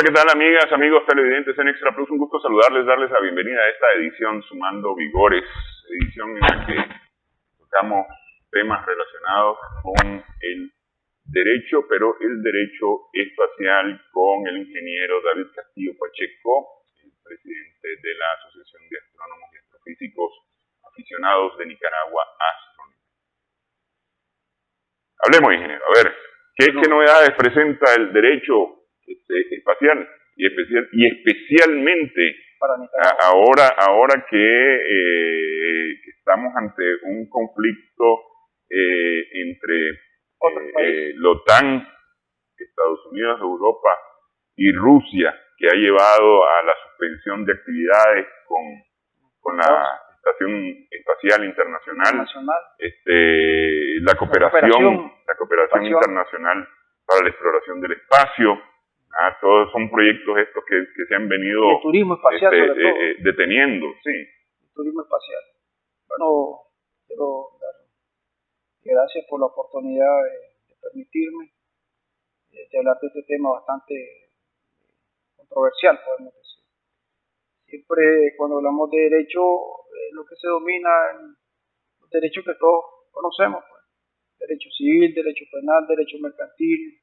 Hola, ¿qué tal amigas, amigos televidentes en Extra Plus? Un gusto saludarles, darles la bienvenida a esta edición Sumando Vigores, edición en la que tocamos temas relacionados con el derecho, pero el derecho espacial con el ingeniero David Castillo Pacheco, el presidente de la Asociación de Astrónomos y Astrofísicos Aficionados de Nicaragua, Astronim. Hablemos, ingeniero, a ver, ¿qué novedades presenta el derecho espacial y especialmente ahora que estamos ante un conflicto entre la OTAN, Estados Unidos, Europa y Rusia, que ha llevado a la suspensión de actividades con la Estación Espacial Internacional, la cooperación internacional para la exploración del espacio. Todos son proyectos estos que se han venido el turismo espacial, deteniendo. Sí. El turismo espacial. Bueno, quiero dar gracias por la oportunidad de permitirme de hablar de este tema bastante controversial, podemos decir. Siempre cuando hablamos de derecho, lo que se domina en los derechos que todos conocemos, pues. Derecho civil, derecho penal, derecho mercantil,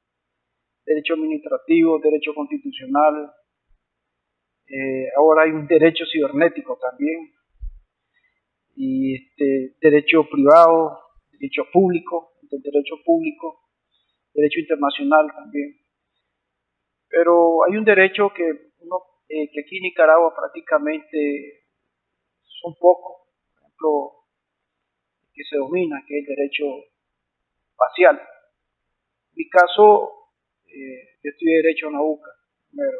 derecho administrativo, derecho constitucional. Ahora hay un derecho cibernético también, y derecho privado, derecho público, derecho internacional también. Pero hay un derecho que aquí en Nicaragua prácticamente son pocos, por ejemplo, que se domina, que es el derecho espacial. En mi caso, yo estudié Derecho en la UCA, primero,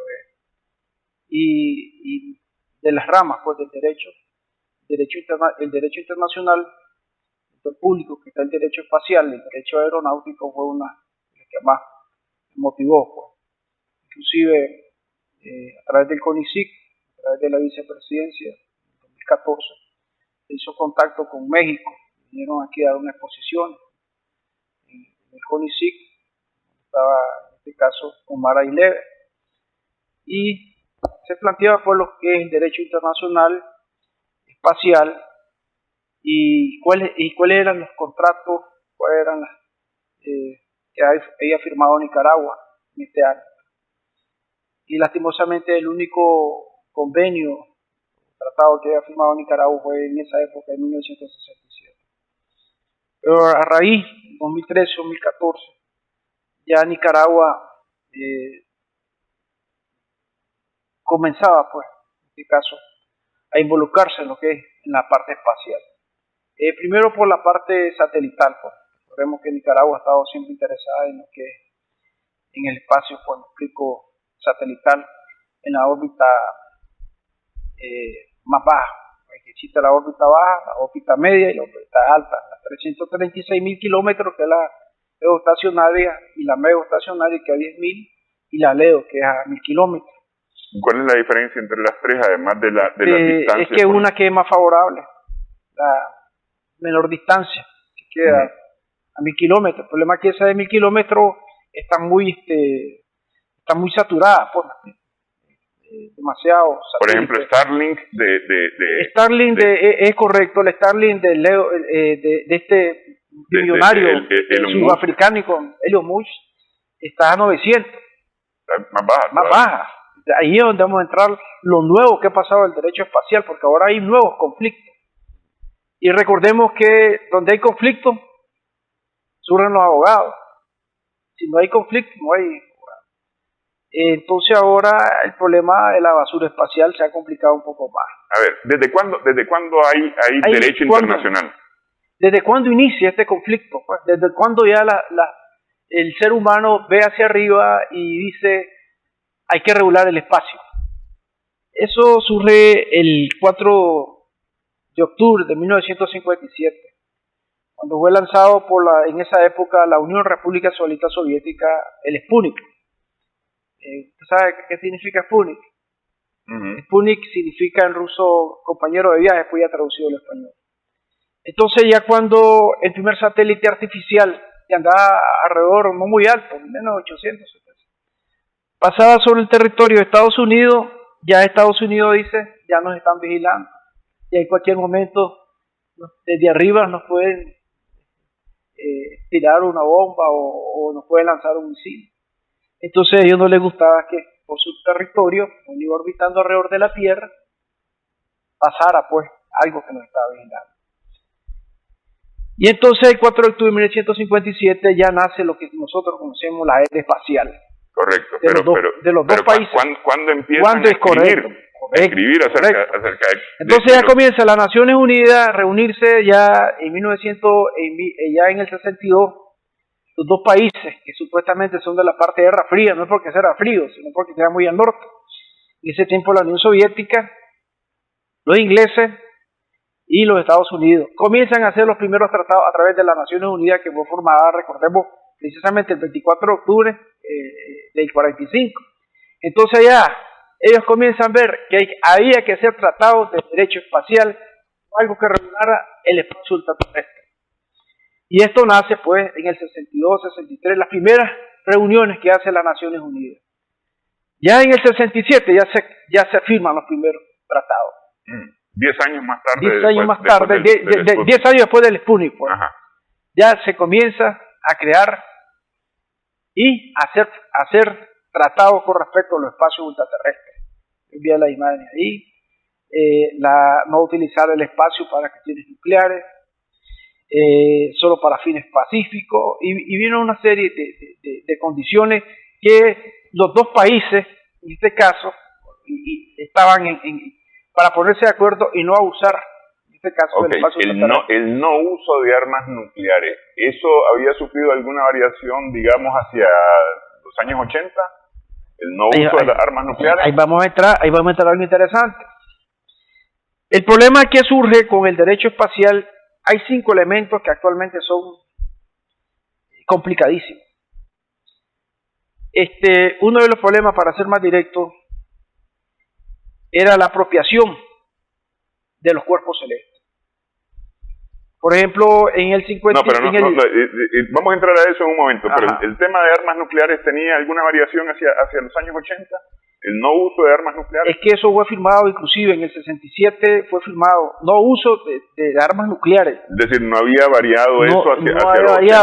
y de las ramas pues del derecho, el derecho internacional, el público, que está el derecho espacial, el derecho aeronáutico, fue una de las que más me motivó, pues. Inclusive a través del CONICIT, a través de la vicepresidencia, en 2014, se hizo contacto con México, vinieron aquí a dar una exposición en el CONICIT, estaba en este caso Omar Aileve, y se planteaba pues lo que es el derecho internacional espacial y cuáles eran los contratos, cuáles eran las que había firmado Nicaragua en este año. Y lastimosamente el único convenio, tratado que había firmado Nicaragua fue en esa época, en 1967. Pero a raíz, en 2013-2014, ya Nicaragua comenzaba, pues, en este caso, a involucrarse en lo que es en la parte espacial. Primero por la parte satelital, pues. Recordemos que Nicaragua ha estado siempre interesada en lo que es en el espacio, pues, explico, satelital, en la órbita más baja. Existe la órbita baja, la órbita media y la órbita alta, las 336.000 kilómetros, que es la geoestacionaria, y la megaestacionaria, que es a 10.000, y la LEO, que es a 1.000 kilómetros. ¿Cuál es la diferencia entre las tres, además de la distancia? Es que una que es más favorable, la menor distancia, que queda a 1.000 kilómetros. El problema es que esa de 1.000 kilómetros está muy saturada, pues, demasiado. Por ejemplo, Starlink Starlink es correcto, el Starlink de este millonario sudafricano, Elon Musk, está a 900. Más baja. Ahí es donde vamos a entrar lo nuevo que ha pasado el derecho espacial, porque ahora hay nuevos conflictos. Y recordemos que donde hay conflictos, surgen los abogados. Si no hay conflicto, no hay abogados. Entonces ahora el problema de la basura espacial se ha complicado un poco más. A ver, ¿desde cuándo hay derecho internacional? ¿Desde cuándo inicia este conflicto? Pues, ¿desde cuándo ya el ser humano ve hacia arriba y dice hay que regular el espacio? Eso surge el 4 de octubre de 1957, cuando fue lanzado en esa época la Unión República Socialista Soviética, el Sputnik. ¿Usted sabe qué significa Sputnik? Sputnik significa en ruso compañero de viaje, pues ya traducido al español. Entonces ya cuando el primer satélite artificial, que andaba alrededor, no muy alto, menos de 800, pasada sobre el territorio de Estados Unidos, ya Estados Unidos dice, ya nos están vigilando. Y en cualquier momento, desde arriba nos pueden tirar una bomba o nos pueden lanzar un misil. Entonces a ellos no les gustaba que por su territorio, cuando iba orbitando alrededor de la Tierra, pasara pues algo que nos estaba vigilando. Y entonces el 4 de octubre de 1957 ya nace lo que nosotros conocemos la era espacial. Correcto, de los dos países. ¿Cuándo empiezan a escribir acerca de entonces ya comienza las Naciones Unidas a reunirse ya en 1900, ya en el 62, los dos países que supuestamente son de la parte de Guerra Fría, no es porque sea frío, sino porque sea muy al norte. En ese tiempo la Unión Soviética, los ingleses y los Estados Unidos comienzan a hacer los primeros tratados a través de las Naciones Unidas, que fue formada, recordemos, precisamente el 24 de octubre del 45. Entonces ya ellos comienzan a ver que había que hacer tratados de derecho espacial, algo que regulara el espacio ultraterrestre. Y esto nace pues en el 62, 63, las primeras reuniones que hace las Naciones Unidas. Ya en el 67 ya se firman los primeros tratados. 10 años más tarde. 10 años más tarde, 10 años después del Sputnik, pues, ya se comienza a crear y hacer tratados con respecto a los espacios ultraterrestres. Envía la imagen ahí. No utilizar el espacio para cuestiones nucleares, solo para fines pacíficos, y vino una serie de condiciones que los dos países, en este caso, estaban para ponerse de acuerdo y no abusar, en este caso, del espacio ultraterrestre. El no uso de armas nucleares, ¿eso había sufrido alguna variación, digamos, hacia los años 80? ¿El no uso de las armas nucleares? Ahí vamos a entrar algo interesante. El problema que surge con el derecho espacial, hay 5 elementos que actualmente son complicadísimos. Uno de los problemas, para ser más directo, era la apropiación de los cuerpos celestes. Por ejemplo, en el 50... vamos a entrar a eso en un momento, pero el tema de armas nucleares tenía alguna variación hacia los años 80, el no uso de armas nucleares. Es que eso fue firmado, inclusive en el 67 fue firmado, no uso de armas nucleares. Es decir, no había variado eso hacia los 80.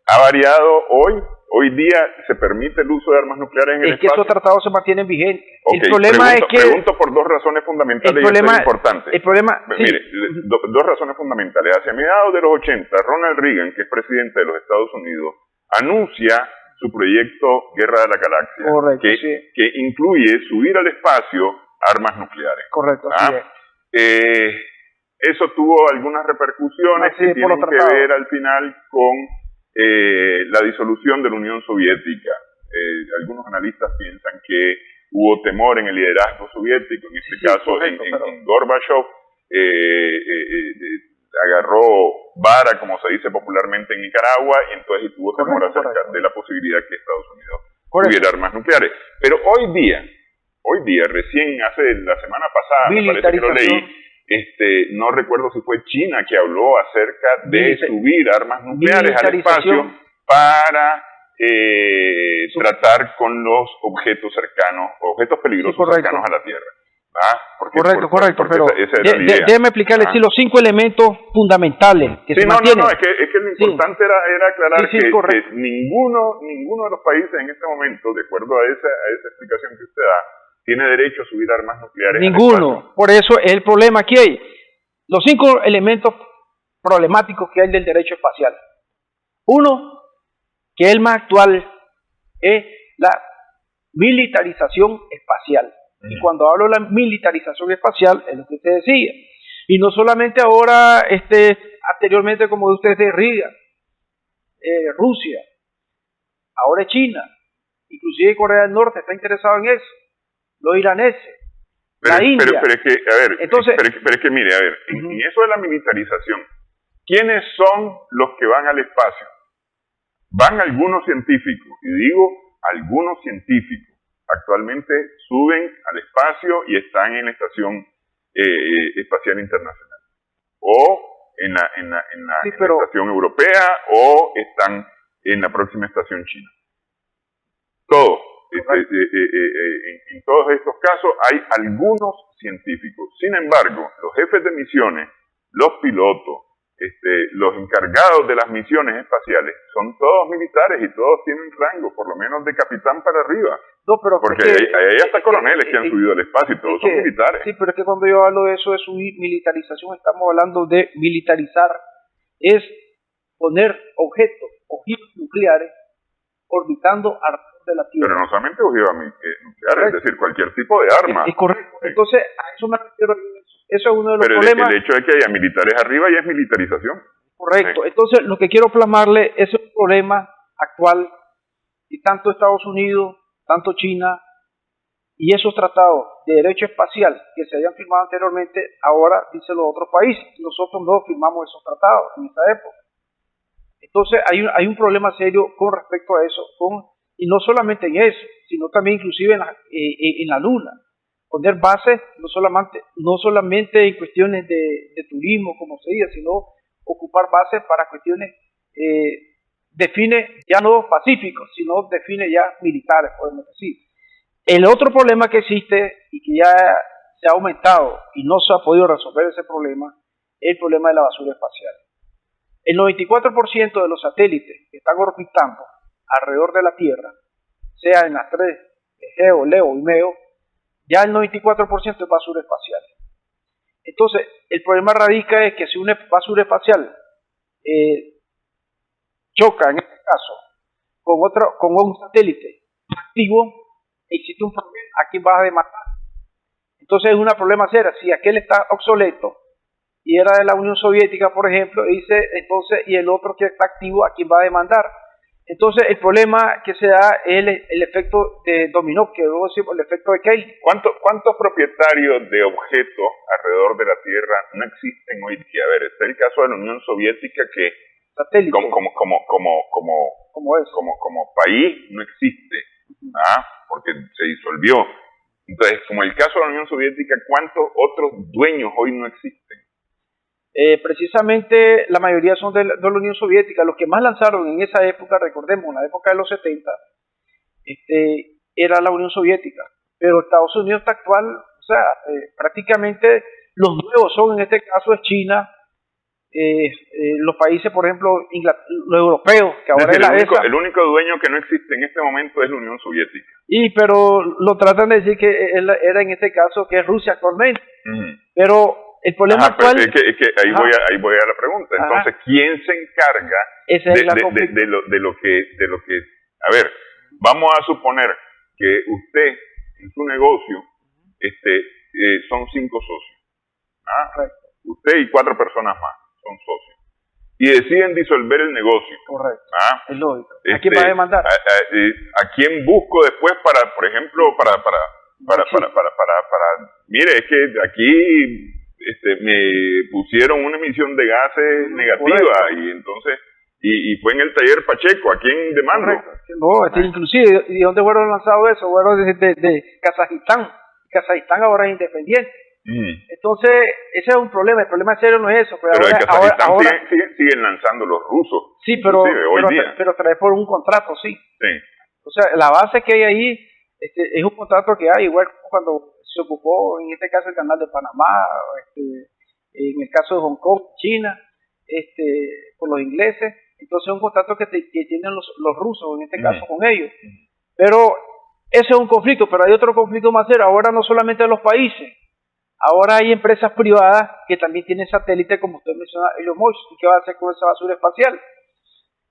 ¿Ha variado hoy? Hoy día se permite el uso de armas nucleares en el espacio. Es que esos tratados se mantienen vigentes. Okay, el problema es que... Pregunto por 2 razones fundamentales y esto es importante. El problema... Mire, 2 razones fundamentales. Hacia mediados de los 80, Ronald Reagan, que es presidente de los Estados Unidos, anuncia su proyecto Guerra de la Galaxia, correcto, que incluye subir al espacio armas nucleares. Correcto, eso tuvo algunas repercusiones que tienen que ver al final con la disolución de la Unión Soviética. Algunos analistas piensan que hubo temor en el liderazgo soviético, en este caso en Gorbachev, agarró vara, como se dice popularmente en Nicaragua, y entonces tuvo temor acerca de la posibilidad que Estados Unidos tuviera armas nucleares. Pero hoy día, recién hace la semana pasada, me parece que lo leí, no recuerdo si fue China que habló acerca de subir armas nucleares al espacio para tratar con los objetos peligrosos cercanos a la Tierra. Correcto, pero déjeme explicarle los 5 elementos fundamentales que se mantienen. Es que lo importante era aclarar que ninguno de los países en este momento, de acuerdo a esa explicación que usted da, tiene derecho a subir armas nucleares. Ninguno. Por eso es el problema que hay. Los 5 elementos problemáticos que hay del derecho espacial. Uno, que es el más actual, es la militarización espacial. Y cuando hablo de la militarización espacial, es lo que usted decía. Y no solamente ahora, anteriormente, como usted decía, Rusia, ahora China, inclusive Corea del Norte está interesado en eso. Los iraneses, la India. Pero es que, a ver, entonces, pero es que mire, a ver, en eso de la militarización, ¿quiénes son los que van al espacio? Van algunos científicos, y digo algunos científicos, actualmente suben al espacio y están en la Estación Espacial Internacional, o en la Estación Europea, o están en la próxima estación china. Todo. En todos estos casos hay algunos científicos. Sin embargo, los jefes de misiones, los pilotos, los encargados de las misiones espaciales son todos militares y todos tienen rango, por lo menos de capitán para arriba. No, pero porque hay hasta coroneles que han subido al espacio y todos son militares. Sí, pero es que cuando yo hablo de eso de su militarización, estamos hablando de militarizar, es poner objetos, ojivas nucleares, orbitando alrededor de la Tierra. Pero no solamente ojivas nucleares, es decir, cualquier tipo de arma. Es correcto. Entonces, a eso me refiero. Eso es uno de los pero problemas. El hecho de que haya militares arriba ya es militarización. Correcto. Sí. Entonces, lo que quiero plasmarle es un problema actual y tanto Estados Unidos, tanto China y esos tratados de derecho espacial que se habían firmado anteriormente, ahora dicen los otros países. Nosotros no firmamos esos tratados en esa época. Entonces, hay un problema serio con respecto a eso, y no solamente en eso, sino también inclusive en la Luna. Poner bases no solamente en cuestiones de turismo, como se dice, sino ocupar bases para cuestiones define ya no pacíficos, sino define ya militares, podemos decir. El otro problema que existe y que ya se ha aumentado y no se ha podido resolver ese problema es el problema de la basura espacial. El 94% de los satélites que están orbitando alrededor de la Tierra, sea en las tres, Geo, Leo y Meo, ya el 94% es basura espacial. Entonces, el problema radica es que si una basura espacial choca, en este caso, con un satélite activo, existe un problema. ¿A quién vas a demandar? Entonces es un problema serio. Si aquel está obsoleto y era de la Unión Soviética, por ejemplo, y el otro que está activo, ¿a quién va a demandar? Entonces, el problema que se da es el efecto de dominó, que luego decimos el efecto de Keynes. ¿Cuántos propietarios de objetos alrededor de la Tierra no existen hoy día? A ver, está el caso de la Unión Soviética que como país no existe, porque se disolvió. Entonces, como el caso de la Unión Soviética, ¿cuántos otros dueños hoy no existen? Precisamente la mayoría son de la Unión Soviética. Los que más lanzaron en esa época, recordemos, en la época de los 70, era la Unión Soviética. Pero Estados Unidos está actual, o sea, prácticamente los nuevos son, en este caso es China, los países, por ejemplo, los europeos, que ahora es el único dueño que no existe en este momento es la Unión Soviética. Pero lo tratan de decir que era en este caso que es Rusia actualmente. Pero el problema actual es que ahí voy a la pregunta. Entonces, ¿quién se encarga de lo que a ver, vamos a suponer que usted en su negocio son 5 socios. Usted y 4 personas más son socios. Y deciden disolver el negocio. Correcto. Es lógico. ¿A quién va a demandar? ¿A quién busco después para, por ejemplo, mire, es que aquí me pusieron una emisión de gases negativa y entonces y fue en el taller Pacheco, ¿a quién demando? No, inclusive, ¿y dónde fueron lanzados eso? Bueno, de Kazajistán. Kazajistán ahora es independiente. Entonces, ese es un problema. El problema serio no es eso. Pero ahora siguen lanzando los rusos. Sí, pero trae por un contrato, sí. O sea, la base que hay ahí es un contrato que hay, igual cuando se ocupó, en este caso, el canal de Panamá, en el caso de Hong Kong, China, por los ingleses. Entonces, es un contrato que tienen los rusos, en este caso, con ellos. Pero ese es un conflicto, pero hay otro conflicto más serio. Ahora no solamente los países. Ahora hay empresas privadas que también tienen satélites, como usted menciona, Elon Musk. ¿Y qué va a hacer con esa basura espacial?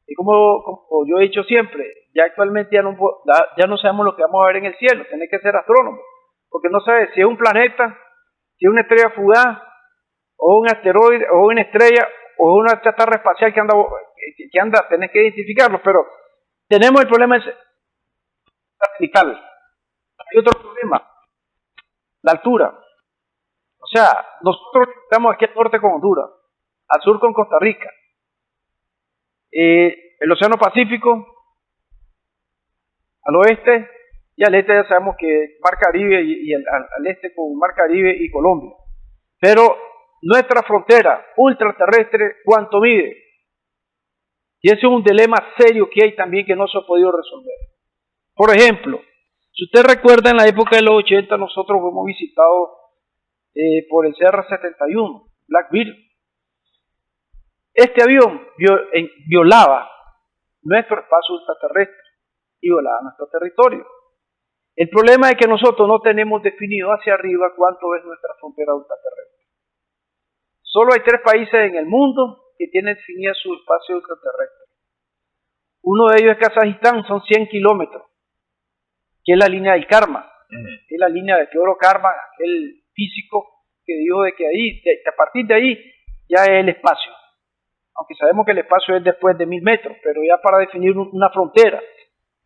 Y como yo he dicho siempre, ya actualmente ya no sabemos lo que vamos a ver en el cielo. Tiene que ser astrónomo, porque no sabe si es un planeta, si es una estrella fugaz, o un asteroide, o una estrella, o una chatarra espacial que anda, tenés que identificarlo. Pero tenemos el problema satelital. Hay otro problema, la altura. O sea, nosotros estamos aquí al norte con Honduras, al sur con Costa Rica. El Océano Pacífico, al oeste, y al este ya sabemos que Mar Caribe y al este con Mar Caribe y Colombia. Pero nuestra frontera ultraterrestre, ¿cuánto mide? Y ese es un dilema serio que hay también que no se ha podido resolver. Por ejemplo, Si usted recuerda, en la época de los 80 nosotros fuimos visitados por el CR-71, Black Bear. Este avión violaba nuestro espacio ultraterrestre y violaba nuestro territorio. El problema es que nosotros no tenemos definido hacia arriba cuánto es nuestra frontera ultraterrestre. Solo hay 3 países en el mundo que tienen definida su espacio ultraterrestre. Uno de ellos es Kazajistán, son 100 kilómetros, que es la línea del karma, que es la línea de Teodoro Karma, aquel físico que dijo de que ahí, a partir de ahí, ya es el espacio. Aunque sabemos que el espacio es después de 1000 metros, pero ya para definir una frontera.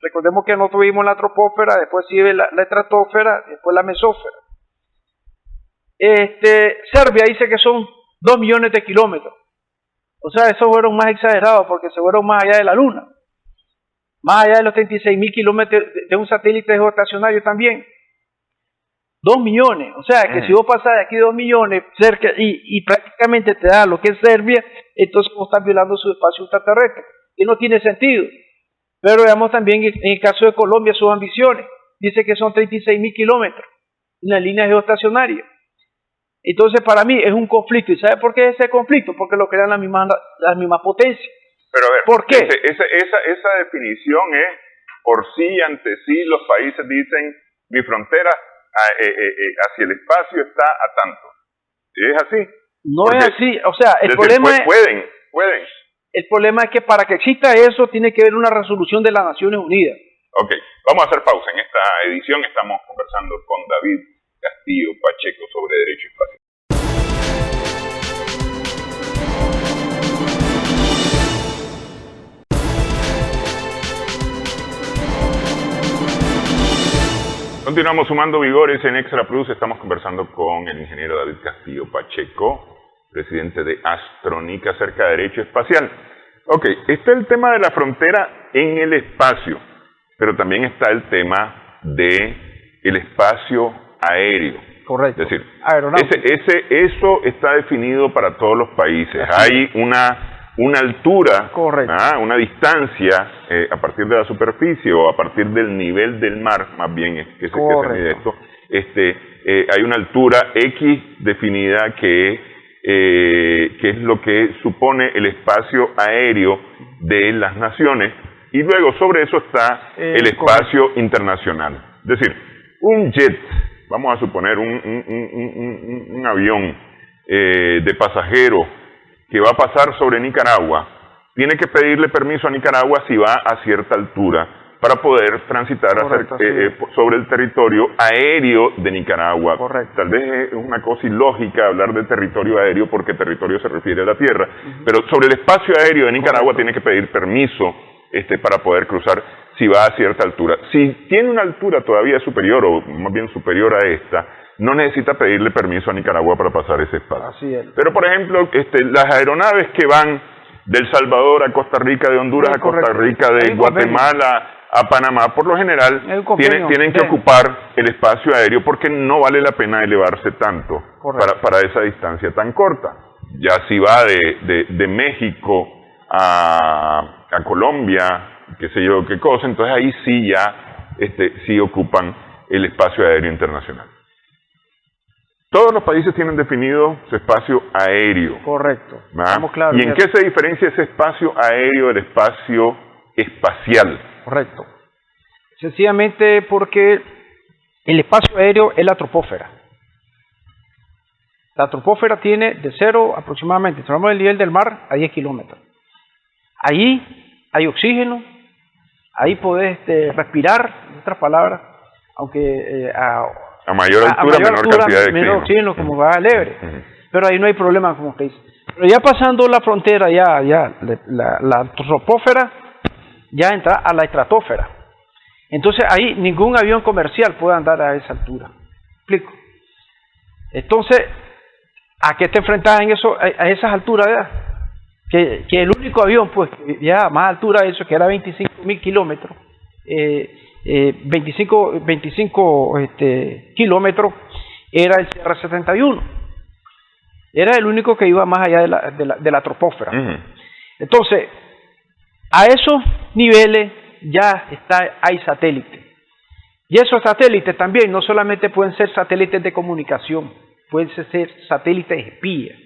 Recordemos que nosotros vimos la troposfera, después sigue la estratosfera, después la mesósfera. Serbia dice que son 2 millones de kilómetros. O sea, esos fueron más exagerados porque se fueron más allá de la Luna. Más allá de los 36.000 kilómetros de un satélite geoestacionario también. 2 millones. O sea, que si vos pasás de aquí 2 millones cerca y prácticamente te da lo que es Serbia, entonces vos estás violando su espacio ultraterrestre. Y no tiene sentido. Pero veamos también en el caso de Colombia sus ambiciones. Dice que son 36.000 kilómetros en la línea geoestacionaria. Entonces para mí es un conflicto. ¿Y sabe por qué es ese conflicto? Porque lo crean las mismas potencias. Pero a ver, ¿por qué? Esa definición es por sí y ante sí los países dicen mi frontera hacia el espacio está a tanto. ¿Es así? No es así. O sea, el problema es... Pueden. El problema es que para que exista eso tiene que haber una resolución de las Naciones Unidas. Ok, vamos a hacer pausa. En esta edición estamos conversando con David Castillo Pacheco sobre derecho espacial. Continuamos sumando vigores en Extra Plus. Estamos conversando con el ingeniero David Castillo Pacheco, presidente de Astronica, acerca de derecho espacial. Ok, está el tema de la frontera en el espacio, pero también está el tema de el espacio aéreo. Correcto. Es decir, eso está definido para todos los países. Hay una altura, una distancia a partir de la superficie o a partir del nivel del mar, más bien es que se mide esto. Hay una altura X definida que es lo que supone el espacio aéreo de las naciones, y luego sobre eso está el espacio internacional. Es decir, un jet, vamos a suponer un avión de pasajeros que va a pasar sobre Nicaragua, tiene que pedirle permiso a Nicaragua si va a cierta altura para poder transitar sobre el territorio aéreo de Nicaragua. Correcto. Tal vez es una cosa ilógica hablar de territorio aéreo porque territorio se refiere a la tierra, pero sobre el espacio aéreo de Nicaragua tiene que pedir permiso para poder cruzar si va a cierta altura. Si tiene una altura todavía superior o más bien superior a esta, no necesita pedirle permiso a Nicaragua para pasar ese espacio. Así es. Pero por ejemplo, las aeronaves que van del Salvador a Costa Rica, de Honduras a Costa Rica, de Guatemala a Panamá, por lo general tienen que ocupar el espacio aéreo porque no vale la pena elevarse tanto para esa distancia tan corta. Ya si va de México a Colombia, qué sé yo qué cosa, entonces ahí sí ya sí ocupan el espacio aéreo internacional. Todos los países tienen definido su espacio aéreo. Correcto. Estamos claros. ¿Y en qué se diferencia ese espacio aéreo del espacio espacial? Correcto. Sencillamente porque el espacio aéreo es la troposfera. La troposfera tiene de 0 aproximadamente, si hablamos del nivel del mar, a 10 kilómetros. Ahí hay oxígeno, ahí podés respirar, en otras palabras, aunque a mayor altura, menor cantidad de oxígeno, como va al Everest. Pero ahí no hay problema, como usted dice. Pero ya pasando la frontera, la troposfera ya entra a la estratosfera. Entonces ahí ningún avión comercial puede andar a esa altura. ¿Explico? Entonces, ¿a qué te enfrentas a esas alturas? Que el único avión, pues, ya a más altura de eso, que era 25.000 kilómetros, 25 kilómetros, era el CR-71. Era el único que iba más allá de la troposfera. Entonces, a esos niveles ya hay satélite. Y esos satélites también no solamente pueden ser satélites de comunicación, pueden ser satélites espías.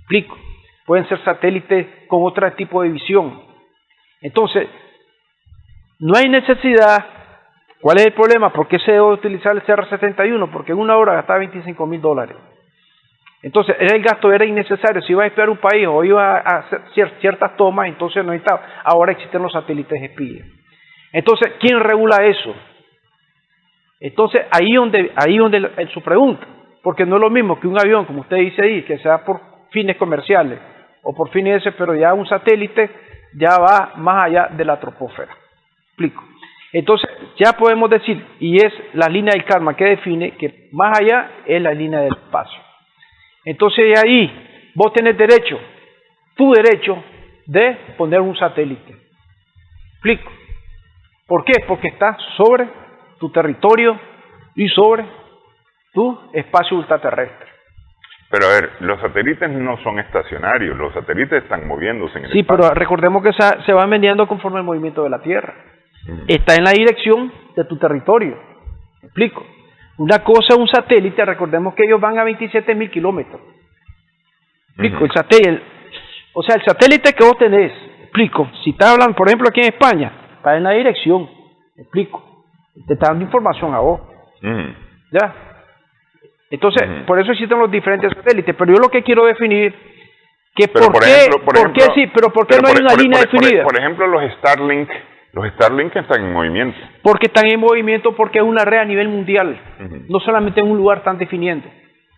¿Explico? Pueden ser satélites con otro tipo de visión. Entonces, no hay necesidad. ¿Cuál es el problema? ¿Por qué se debe utilizar el CR-71? Porque en una hora gastaba $25,000. Entonces, el gasto era innecesario. Si iba a espiar un país o iba a hacer ciertas tomas, entonces no necesitaba. Ahora existen los satélites espías. Entonces, ¿quién regula eso? Entonces, ahí donde su pregunta, porque no es lo mismo que un avión, como usted dice ahí, que sea por fines comerciales o por fines ese, pero ya un satélite ya va más allá de la troposfera. ¿Explico? Entonces, ya podemos decir, y es la línea del karma que define que más allá es la línea del espacio. Entonces, ahí vos tenés derecho, tu derecho de poner un satélite. ¿Explico? ¿Por qué? Porque está sobre tu territorio y sobre tu espacio ultraterrestre. Pero a ver, los satélites no son estacionarios, los satélites están moviéndose en el espacio. Pero recordemos que se van vendiendo conforme al movimiento de la Tierra. Está en la dirección de tu territorio. ¿Me explico? Una cosa es un satélite, recordemos que ellos van a 27,000 kilómetros. ¿Me explico? El satélite, o sea, el satélite que vos tenés, ¿me explico? Si estás hablando, por ejemplo, aquí en España, está en la dirección. ¿Me explico? Te está dando información a vos. ¿Ya? Entonces, por eso existen los diferentes satélites. Pero yo lo que quiero definir, que ¿por qué no hay una línea definida? Por ejemplo, los Starlink están en movimiento. Porque están en movimiento porque es una red a nivel mundial. No solamente en un lugar están definiendo.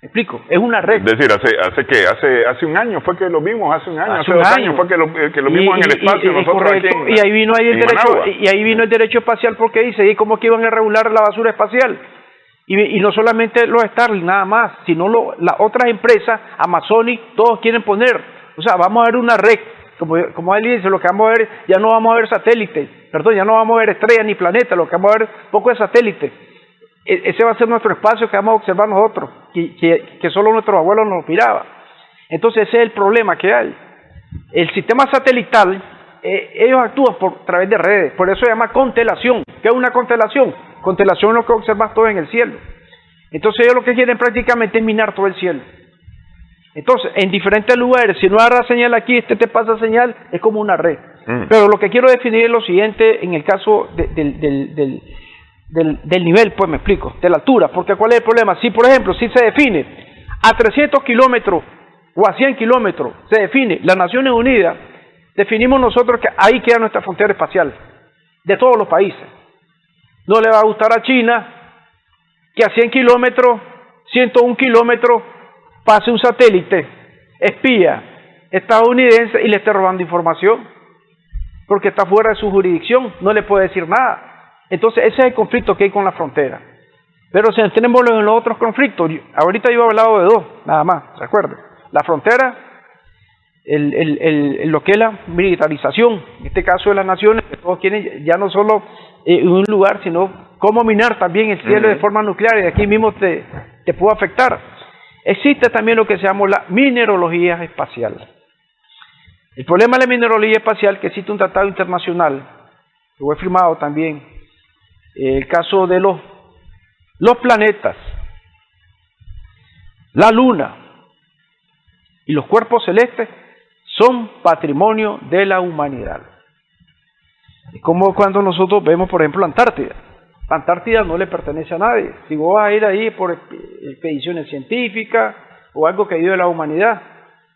¿Me explico? Es una red. Es decir, hace un año fue que lo vimos, hace 2 años fue que lo vimos en el espacio. Nosotros aquí y ahí vino el derecho espacial, porque dice, ¿y cómo que iban a regular la basura espacial? Y no solamente los Starlink nada más, sino las otras empresas, Amazonic, todos quieren poner. O sea, vamos a ver una red, como él dice, lo que vamos a ver, ya no vamos a ver satélites, ya no vamos a ver estrellas ni planetas, lo que vamos a ver poco de satélites. Ese va a ser nuestro espacio que vamos a observar nosotros, que solo nuestros abuelos nos miraban. Entonces ese es el problema que hay. El sistema satelital, ellos actúan a través de redes, por eso se llama constelación. ¿Qué es una constelación? Constelación es lo que observas todo en el cielo. Entonces ellos lo que quieren prácticamente es minar todo el cielo. Entonces, en diferentes lugares, si no agarra señal aquí, te pasa señal, es como una red. Pero lo que quiero definir es lo siguiente en el caso del nivel, pues me explico, de la altura, porque ¿cuál es el problema? Si, por ejemplo, si se define a 300 kilómetros o a 100 kilómetros, se define las Naciones Unidas, definimos nosotros que ahí queda nuestra frontera espacial, de todos los países. No le va a gustar a China que a 100 kilómetros, 101 kilómetros, pase un satélite espía estadounidense y le esté robando información, porque está fuera de su jurisdicción, no le puede decir nada. Entonces ese es el conflicto que hay con la frontera. Pero si tenemos en los otros conflictos, ahorita yo he hablado de 2, nada más, recuerden. La frontera, lo que es la militarización, en este caso de las naciones, que todos quieren ya no solo un lugar, sino cómo minar también el cielo de forma nuclear, y de aquí mismo te puede afectar. Existe también lo que se llama la mineralogía espacial. El problema de la mineralogía espacial, que existe un tratado internacional, que fue firmado también, el caso de los planetas, la luna y los cuerpos celestes son patrimonio de la humanidad. Es como cuando nosotros vemos, por ejemplo, la Antártida. La Antártida no le pertenece a nadie. Si vos vas a ir ahí por expediciones científicas o algo que ayude a la humanidad,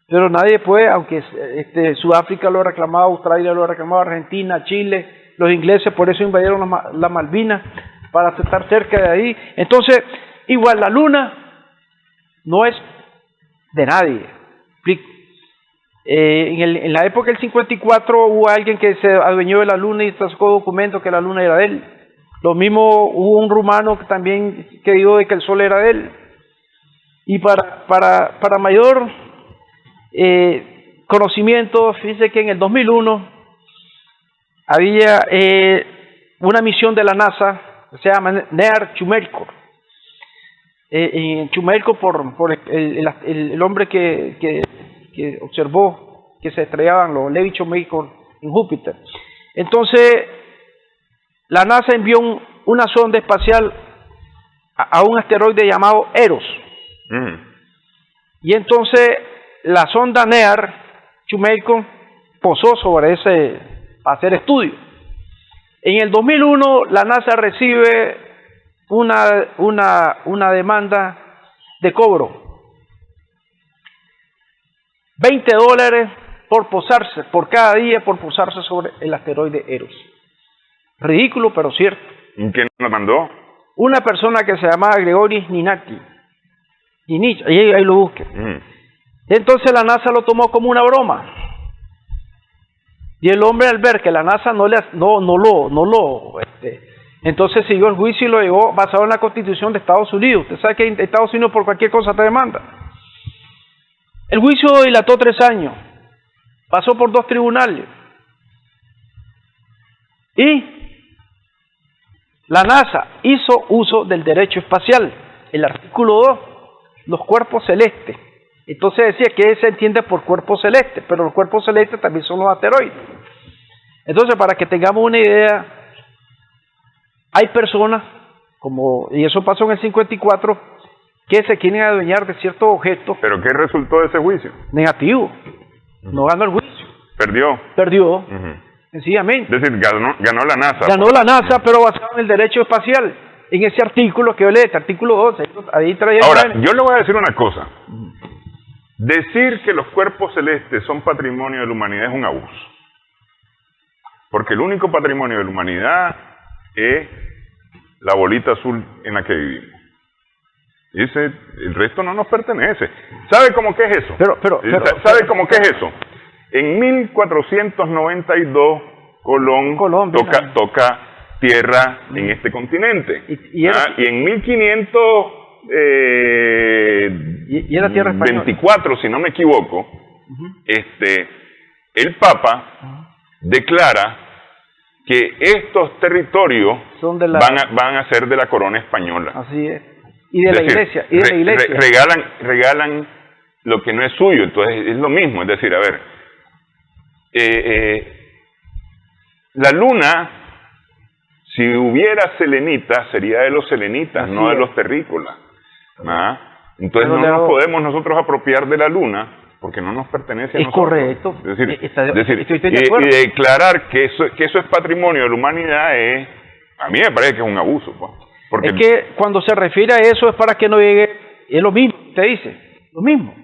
pero nadie puede, aunque Sudáfrica lo ha reclamado, Australia lo ha reclamado, Argentina, Chile, los ingleses por eso invadieron la Malvinas, para estar cerca de ahí. Entonces, igual la luna no es de nadie. En la época del 54 hubo alguien que se adueñó de la luna y sacó documentos que la luna era de él. Lo mismo hubo un rumano que también creyó de que el sol era de él. Y para mayor conocimiento, fíjese que en el 2001 había una misión de la NASA, se llama Near Chumelko. Chumelko por el hombre que observó que se estrellaban los Levy Chumelko en Júpiter. Entonces, la NASA envió una sonda espacial a un asteroide llamado Eros. Y entonces la sonda NEAR Shoemaker posó sobre ese para hacer estudios. En el 2001 la NASA recibe una demanda de cobro. $20 por posarse, por cada día por posarse sobre el asteroide Eros. Ridículo, pero cierto. ¿Quién lo mandó? Una persona que se llamaba Grigori Ninaki. Ahí lo busque. Entonces la NASA lo tomó como una broma. Y el hombre, al ver que la NASA entonces siguió el juicio y lo llevó basado en la Constitución de Estados Unidos. Usted sabe que en Estados Unidos por cualquier cosa te demanda. El juicio dilató 3 años. Pasó por 2 tribunales. Y la NASA hizo uso del derecho espacial. El artículo 2, los cuerpos celestes. Entonces decía que se entiende por cuerpo celeste, pero los cuerpos celestes también son los asteroides. Entonces, para que tengamos una idea, hay personas, y eso pasó en el 54, que se quieren adueñar de ciertos objetos. ¿Pero qué resultó de ese juicio? Negativo. No ganó el juicio. Perdió. Sencillamente. Es decir, ganó la NASA. Ganó la NASA, pero basado en el derecho espacial. En ese artículo que yo leí, artículo 12. Ahí traía. Ahora, yo le voy a decir una cosa. Decir que los cuerpos celestes son patrimonio de la humanidad es un abuso. Porque el único patrimonio de la humanidad es la bolita azul en la que vivimos. El resto no nos pertenece. ¿Sabe cómo que es eso? ¿Sabe cómo que es eso? En 1492 Colón toca tierra en este continente. Y en 1500 y era tierra española. 24, si no me equivoco, el Papa declara que estos territorios van a ser de la corona española. Así es. Y de la iglesia. Y de la iglesia. Regalan lo que no es suyo. Entonces es lo mismo. Es decir, a ver, la luna, si hubiera selenita, sería de los selenitas, así no de los terrícolas. Entonces no nos podemos nosotros apropiar de la luna porque no nos pertenece a nosotros. Es correcto. Es decir, y declarar que eso es patrimonio de la humanidad a mí me parece que es un abuso. Porque es que cuando se refiere a eso es para que no llegue, es lo mismo, te dice, lo mismo.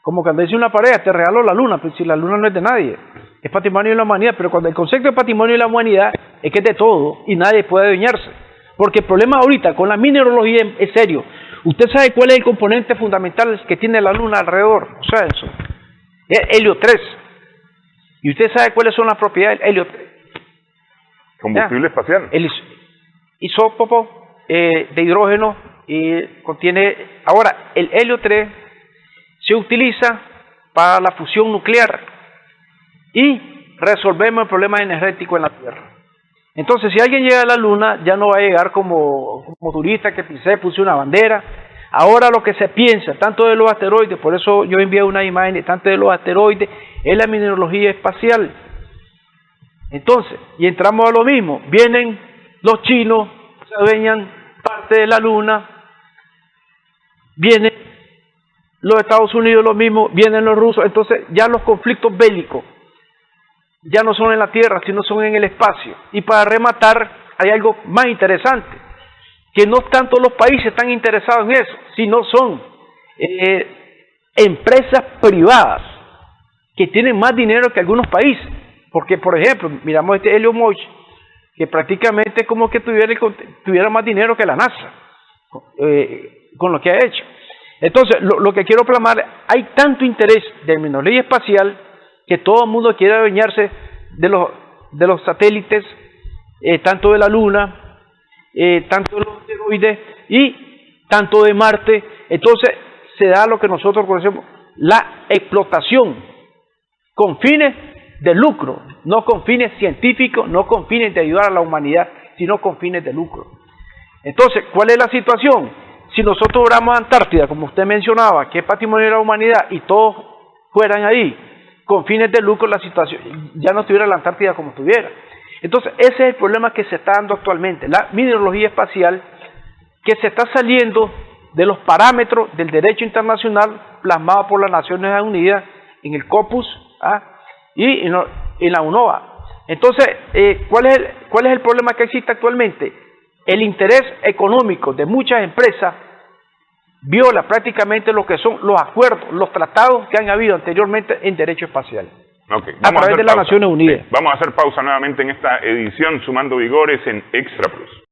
Como cuando dice una pareja, te regalo la luna, pero si la luna no es de nadie, es patrimonio de la humanidad, pero cuando el concepto de patrimonio de la humanidad es que es de todo y nadie puede adueñarse. Porque el problema ahorita con la mineralogía es serio. ¿Usted sabe cuál es el componente fundamental que tiene la luna alrededor? O sea, eso es helio 3. ¿Y usted sabe cuáles son las propiedades del helio 3? Combustible espacial. El isótopo de hidrógeno contiene... Ahora, el helio 3 se utiliza para la fusión nuclear y resolvemos el problema energético en la Tierra. Entonces, si alguien llega a la Luna, ya no va a llegar como turista que puso una bandera. Ahora lo que se piensa, tanto de los asteroides, por eso yo envié una imagen, tanto de los asteroides, es la mineralogía espacial. Entonces, y entramos a lo mismo, vienen los chinos, se adueñan parte de la Luna, vienen los Estados Unidos lo mismo, vienen los rusos, entonces ya los conflictos bélicos ya no son en la Tierra, sino son en el espacio. Y para rematar, hay algo más interesante, que no tanto los países están interesados en eso, sino son empresas privadas que tienen más dinero que algunos países. Porque, por ejemplo, miramos este Elon Musk, que prácticamente es como que tuviera más dinero que la NASA, con lo que ha hecho. Entonces, lo que quiero plasmar, hay tanto interés de minería espacial que todo el mundo quiere adueñarse de los satélites, tanto de la Luna, tanto de los asteroides y tanto de Marte. Entonces, se da lo que nosotros conocemos, la explotación con fines de lucro, no con fines científicos, no con fines de ayudar a la humanidad, sino con fines de lucro. Entonces, ¿cuál es la situación? Si nosotros oramos a Antártida, como usted mencionaba, que es patrimonio de la humanidad, y todos fueran ahí con fines de lucro, la situación ya no estuviera la Antártida como estuviera. Entonces, ese es el problema que se está dando actualmente, la mineralogía espacial, que se está saliendo de los parámetros del derecho internacional plasmado por las Naciones Unidas en el COPUS y en la UNOVA. Entonces, ¿cuál es el problema que existe actualmente? El interés económico de muchas empresas viola prácticamente lo que son los acuerdos, los tratados que han habido anteriormente en derecho espacial. Okay, a través de las Naciones Unidas. Vamos a hacer pausa nuevamente en esta edición Sumando Vigores en Extra Plus.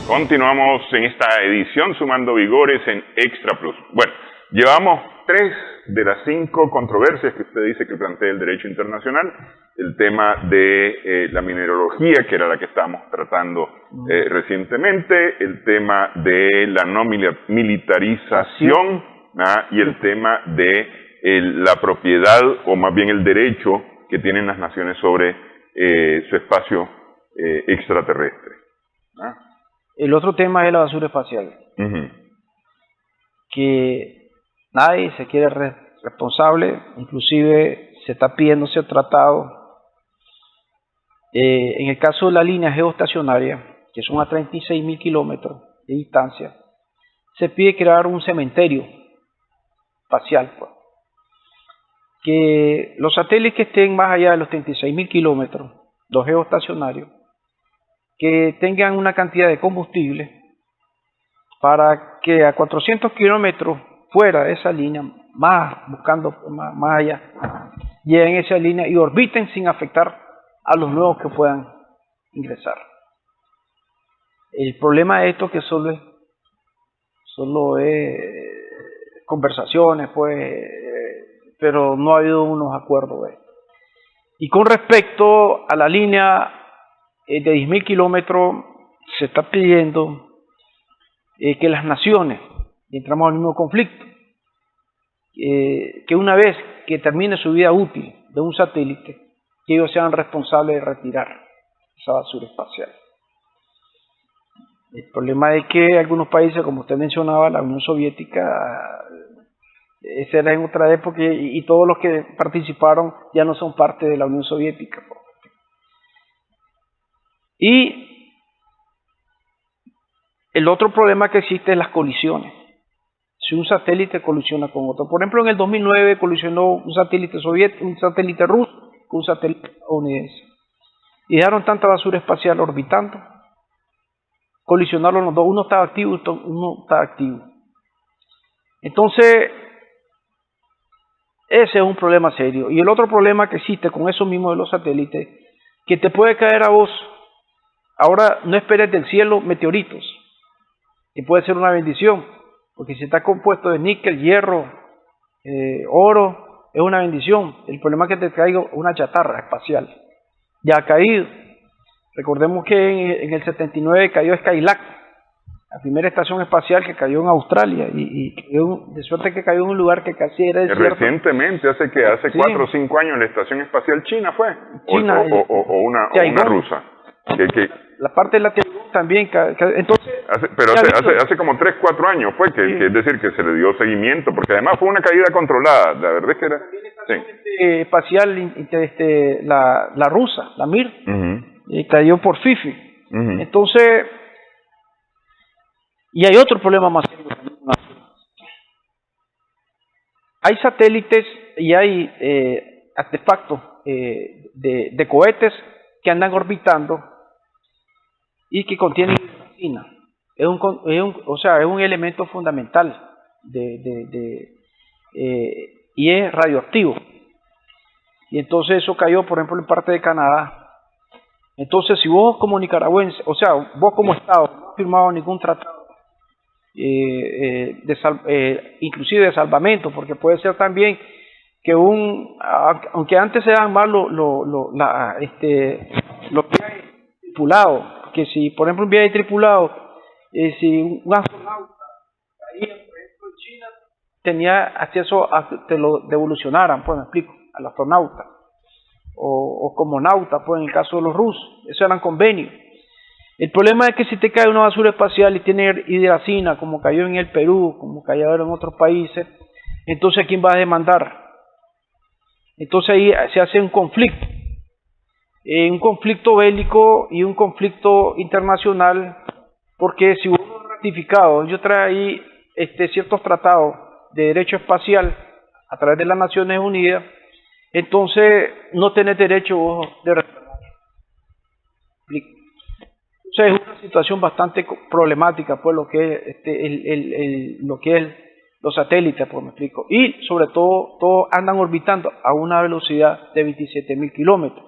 Continuamos en esta edición Sumando Vigores en Extra Plus. Bueno, llevamos 3 de las 5 controversias que usted dice que plantea el derecho internacional. El tema de la mineralogía, que era la que estábamos tratando recientemente, el tema de la no militarización y el tema de la propiedad, o más bien el derecho que tienen las naciones sobre su espacio extraterrestre. El otro tema es la basura espacial, que nadie se quiere responsable, inclusive se está pidiendo ser tratado. En el caso de la línea geoestacionaria, que son a 36.000 kilómetros de distancia, se pide crear un cementerio espacial, pues. Que los satélites que estén más allá de los 36.000 kilómetros, los geoestacionarios, que tengan una cantidad de combustible para que a 400 kilómetros fuera de esa línea, buscando más allá, lleguen a esa línea y orbiten sin afectar a los nuevos que puedan ingresar. El problema de esto es que solo es conversaciones, pues, pero no ha habido unos acuerdos de esto. Y con respecto a la línea de 10.000 kilómetros, se está pidiendo que las naciones, y entramos al mismo conflicto, que una vez que termine su vida útil de un satélite, que ellos sean responsables de retirar esa basura espacial. El problema es que algunos países, como usted mencionaba, la Unión Soviética, esa era en otra época, y todos los que participaron ya no son parte de la Unión Soviética. Y el otro problema que existe es las colisiones. Si un satélite colisiona con otro. Por ejemplo, en el 2009 colisionó un satélite soviético, un satélite ruso con un satélite estadounidense. Y dejaron tanta basura espacial orbitando. Colisionaron los dos. Uno estaba activo y uno estaba activo. Entonces, ese es un problema serio. Y el otro problema que existe con eso mismo de los satélites, que te puede caer a vos. Ahora no esperes del cielo meteoritos, que puede ser una bendición, porque si está compuesto de níquel, hierro, oro, es una bendición. El problema es que te caiga una chatarra espacial. Ya ha caído. Recordemos que en el 79 cayó Skylab, la primera estación espacial que cayó en Australia, y de suerte que cayó en un lugar que casi era desierto. Recientemente, hace 4 o 5 años, la estación espacial china fue, China, o una rusa. La parte de la también, entonces... Hace como 3 o 4 años fue, que es decir, que se le dio seguimiento, porque además fue una caída controlada, la verdad es que era... espacial, la rusa, la Mir, cayó por Fifi. Entonces, y hay otro problema más serio. Hay satélites y hay artefactos de cohetes que andan orbitando y que contienen hidrazina. Es un elemento fundamental y es radioactivo. Y entonces eso cayó, por ejemplo, en parte de Canadá. Entonces, si vos como nicaragüense, o sea, vos como Estado, no has firmado ningún tratado, inclusive de salvamento, porque puede ser también que aunque antes se dan más los viajes tripulados, que si, por ejemplo, un viaje tripulado, si un astronauta caía, por ejemplo, en China, tenía acceso a que te lo devolucionaran, pues me explico, al astronauta, o como nauta, pues en el caso de los rusos, eso eran convenios. El problema es que si te cae una basura espacial y tiene hidracina, como cayó en el Perú, como cayó ahora en otros países, entonces ¿a quién vas a demandar? Entonces ahí se hace un conflicto bélico y un conflicto internacional, porque si uno ratificado, yo traí ciertos tratados de derecho espacial a través de las Naciones Unidas, entonces no tenés derecho de reclamar. O sea, es una situación bastante problemática, pues, lo que es los satélites, pues, me explico. Y sobre todo, todos andan orbitando a una velocidad de 27.000 kilómetros.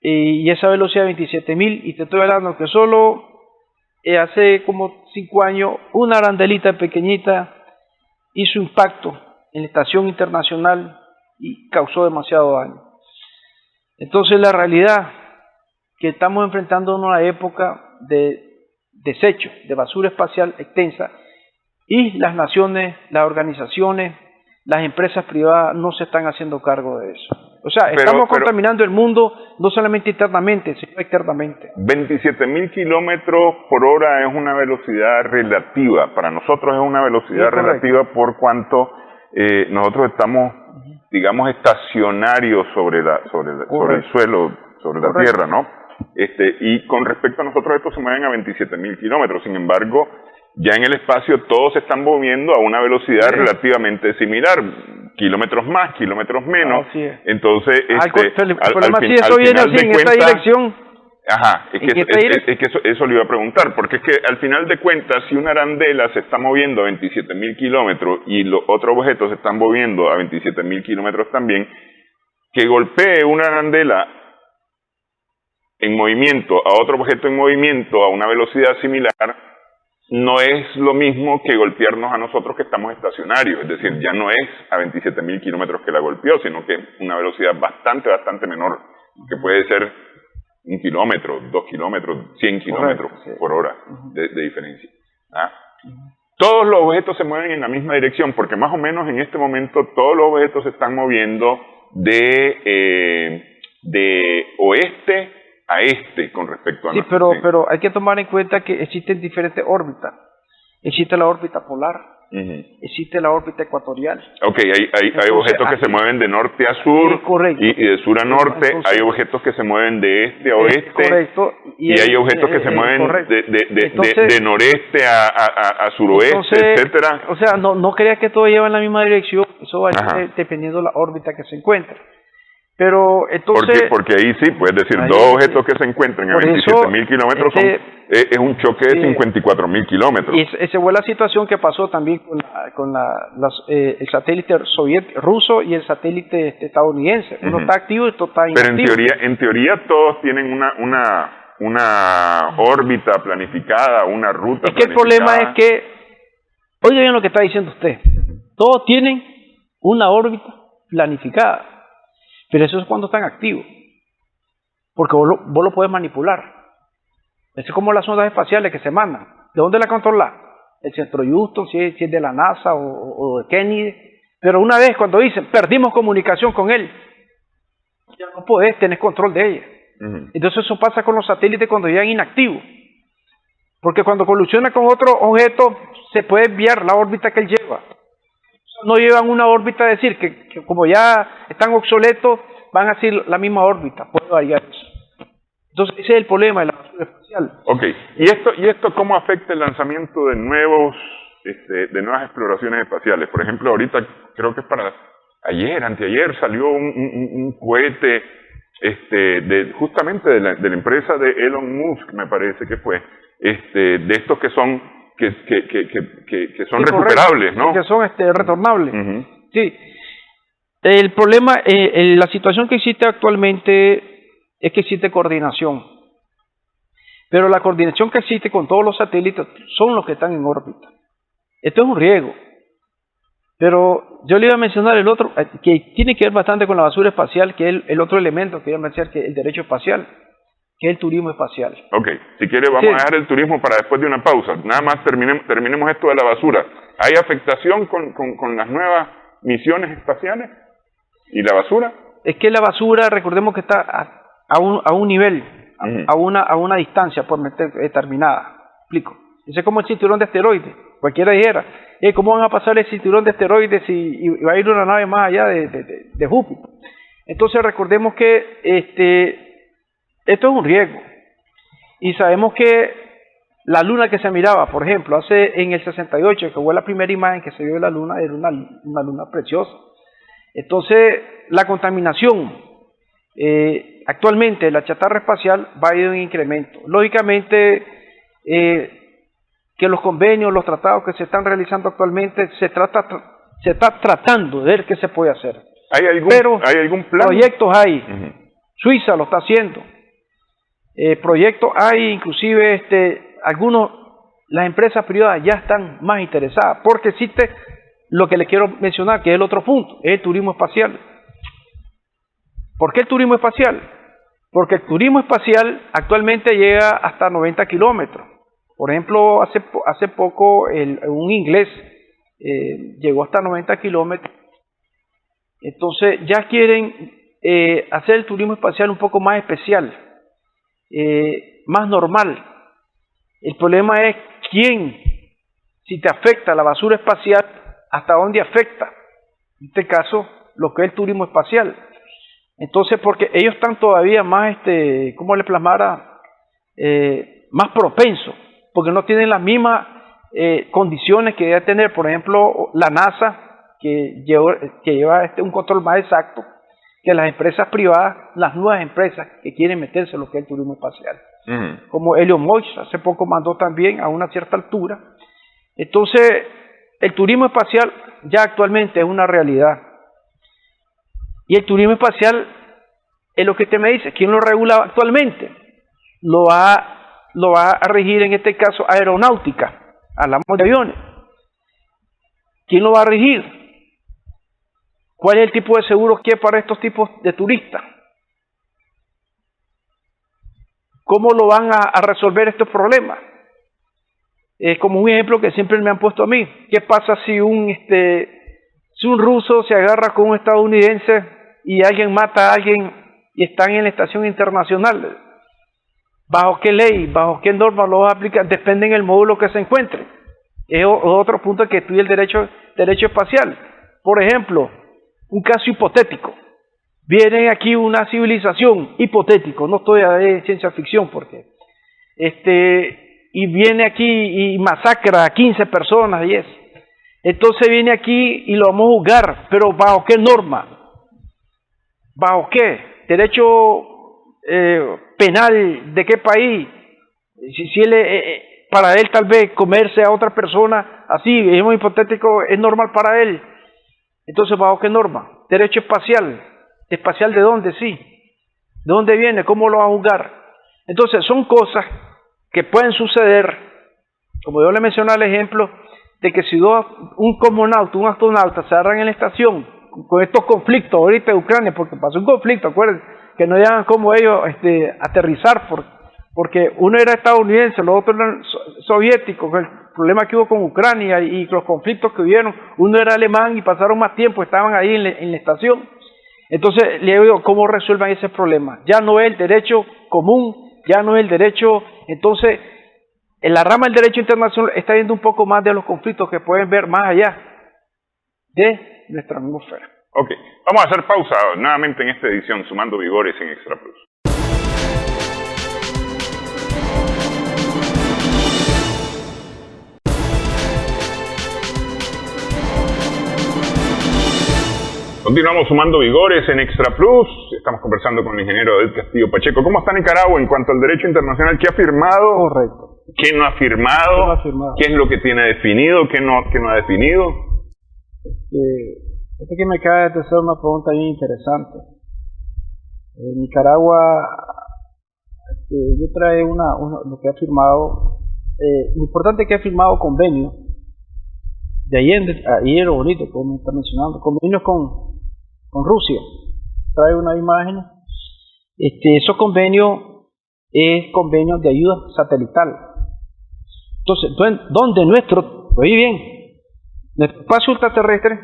Y esa velocidad de 27.000, y te estoy hablando que solo hace como 5 años, una arandelita pequeñita hizo impacto en la estación internacional y causó demasiado daño. Entonces la realidad que estamos enfrentando una época de desecho, de basura espacial extensa, y las naciones, las organizaciones, las empresas privadas no se están haciendo cargo de eso. O sea, estamos contaminando el mundo no solamente internamente, sino externamente. 27.000 kilómetros por hora es una velocidad relativa. Para nosotros es una velocidad relativa por cuanto nosotros estamos, digamos, estacionarios sobre el suelo, sobre la tierra, ¿no? Y con respecto a nosotros, estos se mueven a 27.000 kilómetros. Sin embargo, ya en el espacio todos se están moviendo a una velocidad relativamente similar, kilómetros más, kilómetros menos. Entonces, al final de cuentas, ajá, es que eso le iba a preguntar, porque es que al final de cuentas, si una arandela se está moviendo a 27.000 kilómetros y los otros objetos se están moviendo a 27.000 kilómetros también, que golpee una arandela en movimiento a otro objeto en movimiento a una velocidad similar, no es lo mismo que golpearnos a nosotros que estamos estacionarios. Es decir, ya no es a 27.000 kilómetros que la golpeó, sino que una velocidad bastante menor, que puede ser 1 kilómetro, 2 kilómetros, 100 kilómetros por hora de diferencia. Todos los objetos se mueven en la misma dirección, porque más o menos en este momento todos los objetos se están moviendo de oeste a con respecto a pero hay que tomar en cuenta que existen diferentes órbitas. Existe la órbita polar, existe la órbita ecuatorial. Hay objetos que se mueven de norte a sur y de sur a norte. Hay objetos que se mueven de este a oeste. Y hay objetos que se mueven de noreste a suroeste, etcétera. O sea, no creas que todo lleva en la misma dirección. Eso va dependiendo de la órbita que se encuentre. Pero entonces, porque ahí sí, puedes decir, dos objetos que se encuentran a 27.000 kilómetros es un choque de 54.000 kilómetros. Y esa fue la situación que pasó también con el satélite ruso y el satélite estadounidense. Uno está activo y otro está inactivo. Pero en teoría todos tienen una órbita planificada, una ruta planificada. Es que el problema es que, oye bien lo que está diciendo usted, todos tienen una órbita planificada. Pero eso es cuando están activos, porque vos lo puedes manipular. Eso es como las ondas espaciales que se mandan. ¿De dónde la controlas? El centro Houston, si es de la NASA o de Kennedy. Pero una vez cuando dicen, perdimos comunicación con él, ya no podés tener control de ella. Entonces eso pasa con los satélites cuando llegan inactivos. Porque cuando colisionan con otro objeto, se puede desviar la órbita que él lleva. No llevan una órbita, es decir, que como ya están obsoletos, van a seguir la misma órbita, puede variar eso. Entonces ese es el problema de la basura espacial. ¿Y esto cómo afecta el lanzamiento de nuevas exploraciones espaciales? Por ejemplo, ahorita creo que es para anteayer salió un cohete justamente de la empresa de Elon Musk, me parece que fue, de estos que son recuperables, ¿no? Que son retornables. Sí. El problema, la situación que existe actualmente es que existe coordinación. Pero la coordinación que existe con todos los satélites son los que están en órbita. Esto es un riesgo. Pero yo le iba a mencionar el otro, que tiene que ver bastante con la basura espacial, que es el otro elemento que iba a mencionar, que es el derecho espacial, que es el turismo espacial. Si quiere vamos a dejar el turismo para después de una pausa. Nada más terminemos esto de la basura. ¿Hay afectación con las nuevas misiones espaciales y la basura? Es que la basura, recordemos que está a un nivel a una distancia por meter determinada. Explico. Ese es como el cinturón de asteroides. Cualquiera dijera, ¿cómo van a pasar el cinturón de asteroides y va a ir una nave más allá de Júpiter? Entonces recordemos que esto es un riesgo. Y sabemos que la luna que se miraba, por ejemplo, en el 68, que fue la primera imagen que se vio de la luna, era una luna preciosa. Entonces, la contaminación, actualmente la chatarra espacial va a ir en incremento. Lógicamente, que los convenios, los tratados que se están realizando actualmente, se está tratando de ver qué se puede hacer. ¿Hay algún plan? Proyectos hay. Suiza lo está haciendo. Proyectos hay, inclusive las empresas privadas ya están más interesadas, porque existe lo que les quiero mencionar, que es el otro punto, es el turismo espacial. ¿Por qué el turismo espacial? Porque el turismo espacial actualmente llega hasta 90 kilómetros. Por ejemplo, hace poco un inglés llegó hasta 90 kilómetros. Entonces ya quieren hacer el turismo espacial un poco más especial, más normal. El problema es si te afecta la basura espacial, hasta dónde afecta, en este caso, lo que es el turismo espacial. Entonces, porque ellos están todavía más, ¿cómo le plasmara? Más propensos, porque no tienen las mismas condiciones que debe tener, por ejemplo, la NASA, que lleva un control más exacto que las empresas privadas, las nuevas empresas que quieren meterse en lo que es el turismo espacial. Como Elon Musk hace poco mandó también a una cierta altura. Entonces, el turismo espacial ya actualmente es una realidad. Y el turismo espacial es lo que usted me dice, ¿quién lo regula actualmente? Lo va a regir en este caso aeronáutica, hablamos de aviones. ¿Quién lo va a regir? ¿Cuál es el tipo de seguros que hay para estos tipos de turistas? ¿Cómo lo van a resolver estos problemas? Como un ejemplo que siempre me han puesto a mí. ¿Qué pasa si un ruso se agarra con un estadounidense y alguien mata a alguien y están en la estación internacional? ¿Bajo qué ley, bajo qué norma lo aplican? Depende del módulo que se encuentre. Es otro punto que estudia el derecho espacial. Por ejemplo, un caso hipotético. Viene aquí una civilización, hipotético, no estoy de ciencia ficción porque, y viene aquí y masacra a 15 personas y eso. Entonces viene aquí y lo vamos a juzgar, pero ¿bajo qué norma? ¿Bajo qué? ¿Derecho penal de qué país? Si para él tal vez comerse a otra persona así, es muy hipotético, es normal para él. Entonces, ¿bajo qué norma? Derecho espacial. ¿Espacial de dónde? Sí. ¿De dónde viene? ¿Cómo lo va a juzgar? Entonces, son cosas que pueden suceder, como yo le mencioné el ejemplo, de que si un cosmonauta, un astronauta se agarran en la estación con estos conflictos ahorita de Ucrania, porque pasó un conflicto, acuérdense, que no llegan como ellos aterrizar, porque uno era estadounidense, los otros eran soviéticos, el problema que hubo con Ucrania y los conflictos que hubieron, uno era alemán y pasaron más tiempo, estaban ahí en la estación. Entonces, le digo, ¿cómo resuelvan ese problema? Ya no es el derecho común, ya no es el derecho. Entonces, en la rama del derecho internacional está viendo un poco más de los conflictos que pueden ver más allá de nuestra atmósfera. Ok, vamos a hacer pausa nuevamente en esta edición, Sumando Vigores en Extra Plus. Continuamos Sumando Vigores en Extra Plus. Estamos conversando con el ingeniero David Castillo Pacheco. ¿Cómo está Nicaragua en cuanto al derecho internacional? ¿Qué ha firmado? Correcto. ¿Qué no ha firmado? ¿Qué es lo que tiene definido? ¿Qué no ha definido? Este que me acaba de hacer una pregunta bien interesante. Nicaragua, yo trae lo que ha firmado. Lo importante es que ha firmado convenios de ayer bonito, como me está mencionando, convenios con Rusia. Trae una imagen. Esos convenios es convenios de ayuda satelital. Entonces, donde oye bien, nuestro espacio ultraterrestre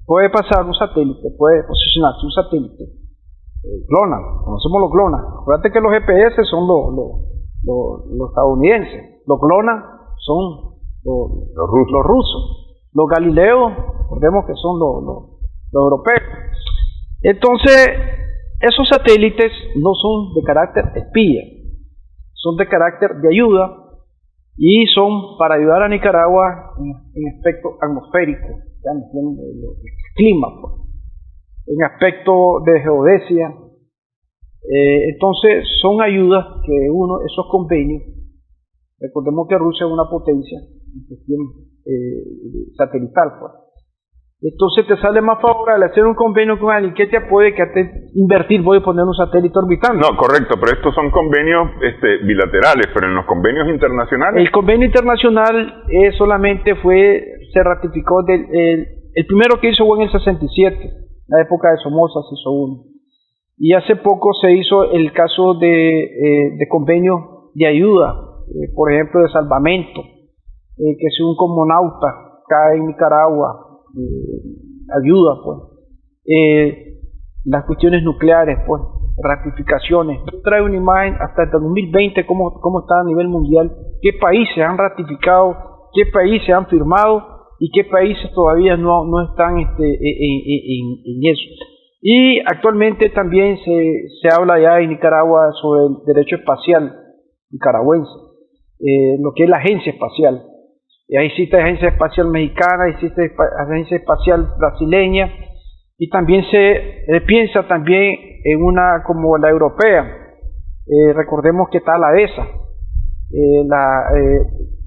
puede pasar un satélite, puede posicionarse un satélite GLONASS, conocemos los GLONASS. Acuérdate que los GPS son los estadounidenses, los GLONASS son los rusos, los Galileo, recordemos que son los europeos. Entonces, esos satélites no son de carácter espía, son de carácter de ayuda y son para ayudar a Nicaragua en aspecto atmosférico, el clima, pues, en aspecto de geodesia. Entonces son ayudas que esos convenios, recordemos que Rusia es una potencia en cuestión satelital, pues. Entonces te sale más favorable hacer un convenio con alguien que te apoye que invertir, voy a poner un satélite orbitando. No, correcto, pero estos son convenios bilaterales, pero en los convenios internacionales. El convenio internacional solamente se ratificó, el primero que hizo fue en el 67, en la época de Somoza se hizo uno. Y hace poco se hizo el caso de convenios de ayuda, por ejemplo de salvamento, que si un cosmonauta cae en Nicaragua, ayuda, pues. Las cuestiones nucleares, pues, ratificaciones. Yo traigo una imagen hasta el 2020, cómo está a nivel mundial, qué países han ratificado, qué países han firmado y qué países todavía no están en eso. Y actualmente también se habla ya en Nicaragua sobre el derecho espacial nicaragüense, lo que es la agencia espacial. Y ahí existe agencia espacial mexicana, existe agencia espacial brasileña, y también se piensa también en una como la europea. Recordemos que está la ESA,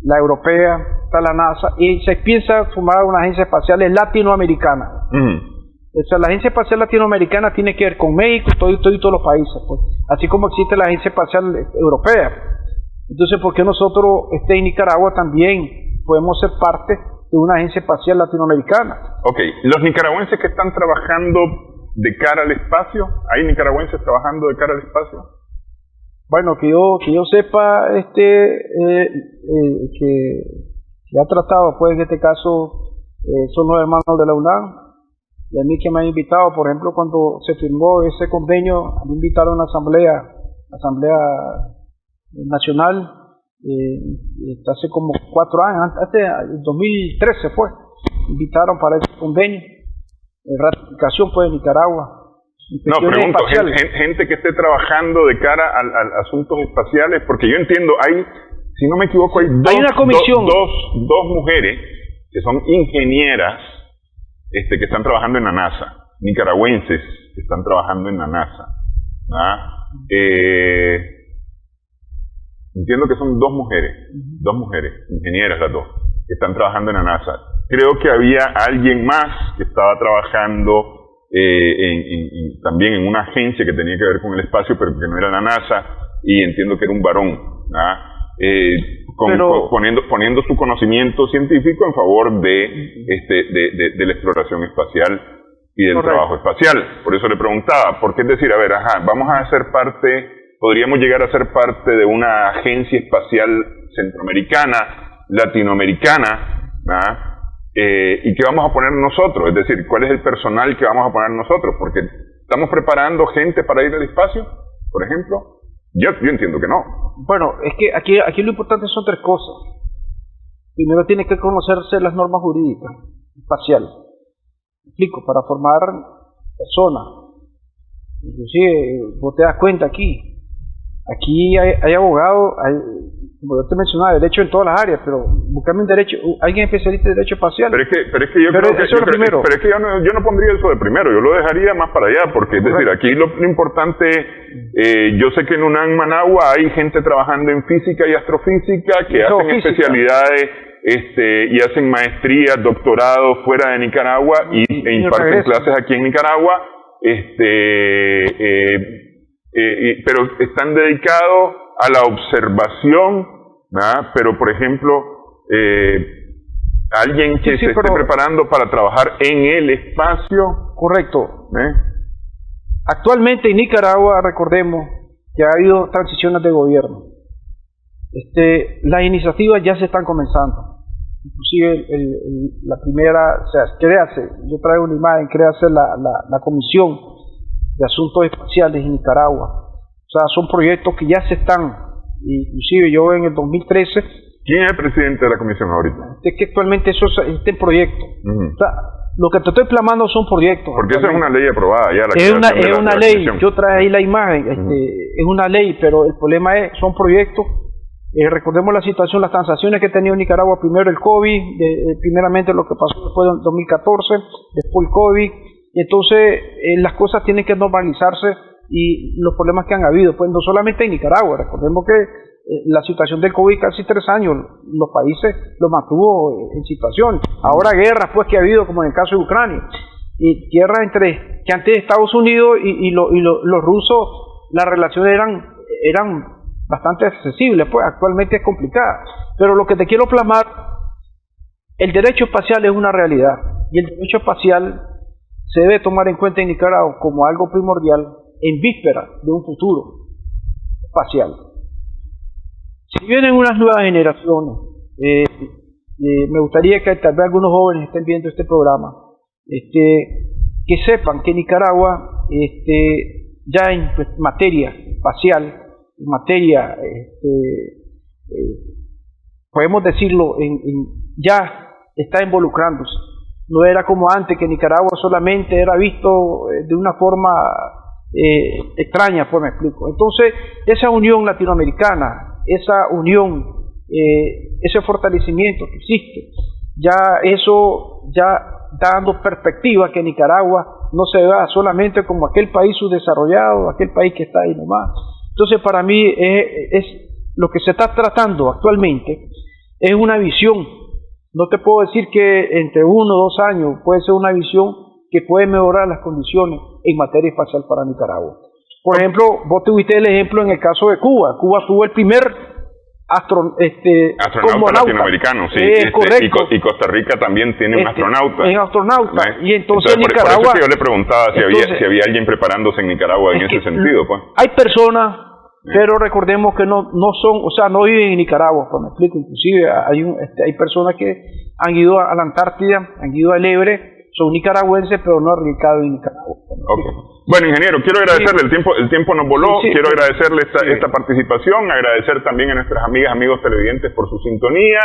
la europea, está la NASA, y se piensa formar una agencia espacial latinoamericana. O sea, la agencia espacial latinoamericana tiene que ver con México, todos los países, pues, así como existe la agencia espacial europea. Entonces, ¿por qué nosotros en Nicaragua también podemos ser parte de una agencia espacial latinoamericana? Ok, los nicaragüenses que están trabajando de cara al espacio, ¿hay nicaragüenses trabajando de cara al espacio? Bueno, que yo sepa, que ha tratado, pues en este caso, son los hermanos de la UNAM, y a mí que me han invitado, por ejemplo, cuando se firmó ese convenio, me invitaron a la asamblea nacional, hace como 4 años, en 2013 fue, invitaron para ese convenio, ratificación pues de Nicaragua. No, pregunto, gente que esté trabajando de cara a asuntos espaciales, porque yo entiendo, si no me equivoco, hay una comisión. Dos mujeres que son ingenieras que están trabajando en la NASA, nicaragüenses que están trabajando en la NASA. Entiendo que son dos mujeres, ingenieras las dos, que están trabajando en la NASA. Creo que había alguien más que estaba trabajando también en una agencia que tenía que ver con el espacio, pero que no era la NASA, y entiendo que era un varón, poniendo su conocimiento científico en favor de la exploración espacial y del trabajo espacial. Por eso le preguntaba, porque es decir, a ver, vamos a ser podríamos llegar a ser parte de una agencia espacial centroamericana, latinoamericana, y ¿qué vamos a poner nosotros? Es decir, ¿cuál es el personal que vamos a poner nosotros? Porque ¿estamos preparando gente para ir al espacio, por ejemplo? Yo entiendo que no. Bueno, es que aquí lo importante son 3 cosas. Primero tiene que conocerse las normas jurídicas espaciales. ¿Me explico? Para formar personas. Inclusive, vos te das cuenta aquí hay abogados, como yo te mencionaba, derecho en todas las áreas, pero buscame un derecho, alguien especialista en derecho espacial. Pero es que yo creo que yo no pondría eso de primero, yo lo dejaría más para allá, porque es decir, aquí lo importante, yo sé que en UNAM Managua hay gente trabajando en física y astrofísica que hacen especialidades y hacen maestrías, doctorados fuera de Nicaragua e imparten clases aquí en Nicaragua, pero están dedicados a la observación, pero por ejemplo, alguien que se esté preparando para trabajar en el espacio. Correcto. Actualmente en Nicaragua, recordemos que ha habido transiciones de gobierno. Las iniciativas ya se están comenzando. Inclusive la primera, o sea, créase, yo traigo una imagen, créase la comisión de asuntos espaciales en Nicaragua. O sea, son proyectos que ya se están, inclusive yo en el 2013... ¿Quién es el presidente de la comisión ahorita? Es que actualmente eso está en proyecto. O sea, lo que te estoy plasmando son proyectos. Porque esa es una ley aprobada ya. Es una ley, yo traje ahí la imagen, es una ley, pero el problema son proyectos. Recordemos la situación, las transacciones que ha tenido Nicaragua, primero el COVID, primeramente lo que pasó después del 2014, después el COVID, y entonces las cosas tienen que normalizarse y los problemas que han habido, pues no solamente en Nicaragua, recordemos que la situación del COVID casi 3 años, los países lo mantuvo en situación. Ahora guerras pues que ha habido, como en el caso de Ucrania, y guerras entre que antes Estados Unidos y los rusos, las relaciones eran bastante accesibles, pues actualmente es complicada. Pero lo que te quiero plasmar, el derecho espacial es una realidad, y el derecho espacial se debe tomar en cuenta en Nicaragua como algo primordial en víspera de un futuro espacial. Si vienen unas nuevas generaciones, me gustaría que tal vez algunos jóvenes estén viendo este programa, que sepan que Nicaragua, ya en materia espacial, en materia, podemos decirlo, ya está involucrándose. No era como antes, que Nicaragua solamente era visto de una forma extraña, pues me explico. Entonces, esa unión latinoamericana, esa unión, ese fortalecimiento que existe, ya eso ya está dando perspectiva que Nicaragua no se vea solamente como aquel país subdesarrollado, aquel país que está ahí nomás. Entonces, para mí es lo que se está tratando actualmente, es una visión. No te puedo decir que entre 1 o 2 años puede ser una visión que puede mejorar las condiciones en materia espacial para Nicaragua. Por ejemplo, vos tuviste el ejemplo en el caso de Cuba. Cuba tuvo el primer astronauta latinoamericano, sí. Y Costa Rica también tiene un astronauta. Es astronauta. Y entonces Nicaragua... Por eso que yo le preguntaba si había alguien preparándose en Nicaragua en ese sentido, pues. Hay personas, pero recordemos que no son, o sea, no viven en Nicaragua, pues me explico. Inclusive hay personas que han ido a la Antártida, han ido al Ebre, son nicaragüenses, pero no radicados en Nicaragua. Okay. Bueno, ingeniero, quiero agradecerle, el tiempo nos voló, quiero agradecerle esta participación, agradecer también a nuestras amigos televidentes por su sintonía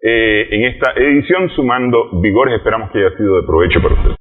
en esta edición Sumando Vigores. Esperamos que haya sido de provecho para ustedes.